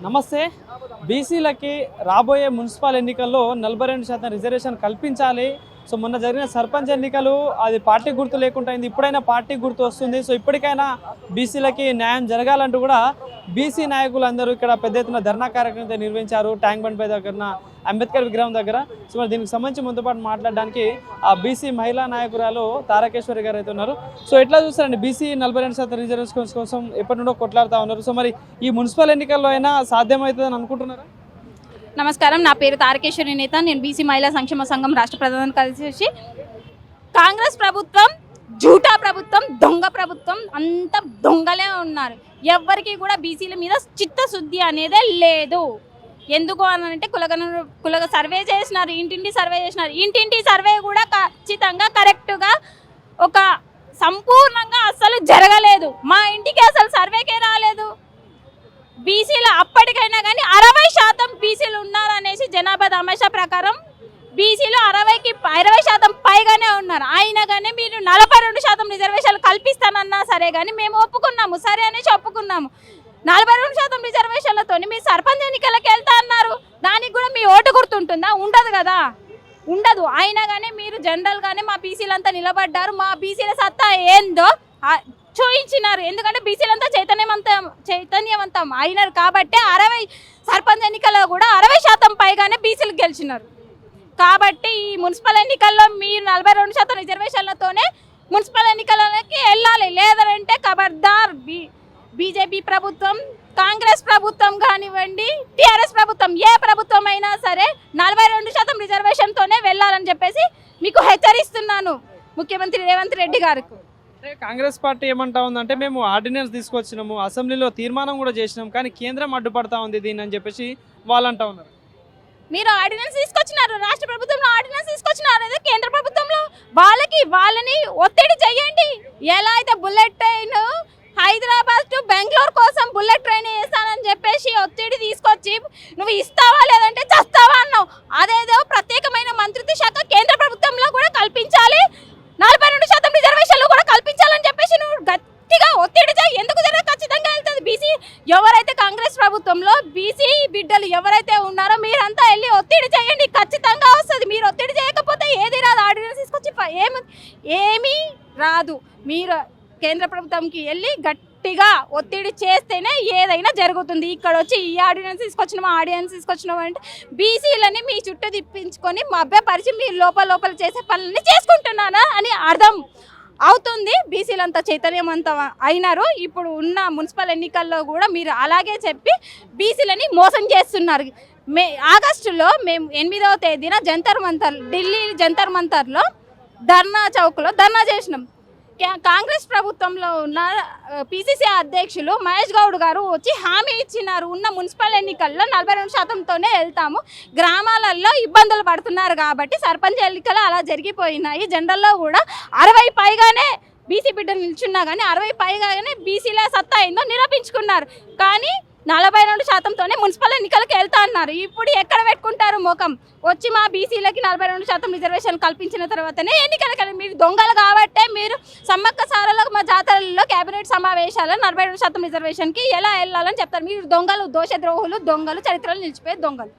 నమస్తే. బీసీలకి రాబోయే మున్సిపల్ ఎన్నికల్లో 42% రిజర్వేషన్ కల్పించాలి. సో మొన్న జరిగిన సర్పంచ్ ఎన్నికలు అది పార్టీ గుర్తు లేకుండా అయింది. ఇప్పుడైనా పార్టీ గుర్తు వస్తుంది. సో ఇప్పటికైనా బీసీలకి న్యాయం జరగాలంటూ కూడా బీసీ నాయకులు అందరూ ఇక్కడ పెద్ద ఎత్తున ధర్నా కార్యక్రమం నిర్వహించారు. ట్యాంక్ బండ్ పై దగ్గర అంబేద్కర్ విగ్రహం దగ్గర. సో మరి దీనికి సంబంధించి మనతో పాటు మాట్లాడడానికి ఆ బీసీ మహిళా నాయకురాలు తారకేశ్వరి గారు అయితే ఉన్నారు. సో ఎట్లా చూస్తారండి, బీసీ 42% రిజర్వేషన్ కోసం ఎప్పటి నుండో కొట్లాడుతూ ఉన్నారు. సో మరి ఈ మున్సిపల్ ఎన్నికల్లో అయినా సాధ్యమవుతుందని అనుకుంటున్నారా? నమస్కారం, నా పేరు తారకేశ్వరి నేత. నేను బీసీ మహిళా సంక్షేమ సంఘం రాష్ట్ర ప్రధాన కార్యదర్శి. కాంగ్రెస్ ప్రభుత్వం జూటా ప్రభుత్వం, దొంగ ప్రభుత్వం, అంత దొంగలే ఉన్నారు. ఎవ్వరికి కూడా బీసీల మీద చిత్తశుద్ధి అనేదే లేదు. ఎందుకు అని అంటే కులగ సర్వే చేసినారు, ఇంటింటి సర్వే చేసినారు. ఇంటింటి సర్వే కూడా ఖచ్చితంగా కరెక్ట్గా ఒక సంపూర్ణంగా అస్సలు జరగలేదు. మా ఇంటికి అసలు సర్వేకే రాలేదు. బీసీలు అప్పటికైనా కానీ 60% బీసీలు ఉన్నారనేసి జనాభా తమాషా ప్రకారం బీసీలు 20% పైగానే ఉన్నారు. అయినా కానీ మీరు 42% రిజర్వేషన్లు కల్పిస్తానన్నా సరే కానీ మేము ఒప్పుకున్నాము, సరే అనేసి ఒప్పుకున్నాము. 42% రిజర్వేషన్లతో మీరు సర్పంచ్ ఎన్నికలకు వెళ్తా అన్నారు. దానికి కూడా మీ ఓటు గుర్తుంటుందా? ఉండదు కదా, ఉండదు. అయినా కానీ మీరు జనరల్గానే మా బీసీలంతా నిలబడ్డారు. మా బీసీల సత్తా ఏందో చూయించినారు. ఎందుకంటే బీసీలంతా చైతన్యవంతం అయినారు కాబట్టి 60 సర్పంచ్ ఎన్నికల్లో కూడా 60% పైగానే బీసీలు గెలిచినారు. కాబట్టి ఈ మున్సిపల్ ఎన్నికల్లో మీరు 42% రిజర్వేషన్లతోనే మున్సిపల్ ఎన్నికలకి వెళ్ళాలి. లేదంటే ఖబర్దార్ బీజేపీ ప్రభుత్వం, కాంగ్రెస్ ప్రభుత్వం కానివ్వండి, టీఆర్ఎస్ ప్రభుత్వం, ఏ ప్రభుత్వం అయినా సరే 42% రిజర్వేషన్తోనే వెళ్ళాలని చెప్పేసి మీకు హెచ్చరిస్తున్నాను ముఖ్యమంత్రి రేవంత్ రెడ్డి గారికి. కాంగ్రెస్ పార్టీ ఏమంటా ఉందంటే మేము ఆర్డినెన్స్ తీసుకొచ్చినాము, అసెంబ్లీలో తీర్మానం కూడా చేసినాం, కానీ కేంద్రం అడ్డుపడతా ఉంది దీన్ని అని చెప్పేసి వాళ్ళు అంటా ఉన్నారు. మీరు ఆర్డినెన్స్ తీసుకొచ్చినారు, రాష్ట్ర ప్రభుత్వంలో ఆర్డినెన్స్ తీసుకొచ్చినారు, అదే కేంద్ర ప్రభుత్వంలో వాళ్ళని ఒత్తిడి చేయండి. ఎలా అయితే bullet train Hyderabad to Bengaluru కోసం బుల్లెట్ ట్రైన్ వేస్తానని చెప్పేసి ఒత్తిడి తీసుకొచ్చి నువ్వు ఇస్తావా లేదంటే చస్తావా అన్నావు. అదేదో ప్రత్యేకమైన మంత్రిత్వ శాఖ కేంద్ర ప్రభుత్వంలో కూడా కల్పించాలి, 42% రిజర్వేషన్లు కూడా కల్పించాలని చెప్పేసి నువ్వు గట్టిగా ఒత్తిడి చేయి. ఎందుకు జరగదు? ఖచ్చితంగా వెళ్తుంది. బీసీ ఎవరైతే కాంగ్రెస్ ప్రభుత్వంలో బీసీ బిడ్డలు ఎవరైతే ఉన్నారో మీరంతా వెళ్ళి ఒత్తిడి చేయండి, ఖచ్చితంగా వస్తుంది. మీరు ఒత్తిడి చేయకపోతే ఏది రాదు. ఆర్డినెన్స్ తీసుకొచ్చి ఏమీ రాదు. మీరు కేంద్ర ప్రభుత్వంకి వెళ్ళి గట్టిగా ఒత్తిడి చేస్తేనే ఏదైనా జరుగుతుంది. ఇక్కడ వచ్చి ఈ ఆర్డినెన్స్ తీసుకొచ్చినామా, ఆర్డినెన్స్ తీసుకొచ్చినామా అంటే బీసీలని మీ చుట్టూ తిప్పించుకొని మభ్యపరిచి మీరు లోపల చేసే పనులని చేసుకుంటున్నానా అని అర్థం అవుతుంది. బీసీలంతా చైతన్యవంతం అయినారు. ఇప్పుడు ఉన్న మున్సిపల్ ఎన్నికల్లో కూడా మీరు అలాగే చెప్పి బీసీలని మోసం చేస్తున్నారు. ఆగస్టులో మేము 8వ తేదీన ఢిల్లీ జంతర్ మంతర్లో ధర్నా చౌక్లో ధర్నా చేసినాం. కాంగ్రెస్ ప్రభుత్వంలో ఉన్న పిసిసి అధ్యక్షులు మహేష్ గౌడ్ గారు వచ్చి హామీ ఇచ్చినారు, ఉన్న మున్సిపల్ ఎన్నికల్లో 42%తోనే వెళ్తాము, గ్రామాలలో ఇబ్బందులు పడుతున్నారు కాబట్టి సర్పంచ్ ఎన్నికలు అలా జరిగిపోయినాయి. జనరల్లో కూడా 60 పైగానే బీసీ బిడ్డలు నిల్చున్నా కానీ 60 పైగానే బీసీల సత్తా అయిందో నిరూపించుకున్నారు. కానీ 42%తోనే మున్సిపల్ ఎన్నికలకు వెళ్తా అన్నారు. ఇప్పుడు ఎక్కడ పెట్టుకుంటారు ముఖం? వచ్చి మా బీసీలకి 42% రిజర్వేషన్ కల్పించిన తర్వాతనే ఎన్నికలకు. మీరు దొంగలు కాబట్టే మీరు సమ్మక్క సారలో మా జాతరల్లో కేబినెట్ సమావేశాల్లో 42% రిజర్వేషన్కి ఎలా వెళ్ళాలని చెప్తారు. మీరు దొంగలు, దోషద్రోహులు, దొంగలు, చరిత్రలు నిలిచిపోయే దొంగలు.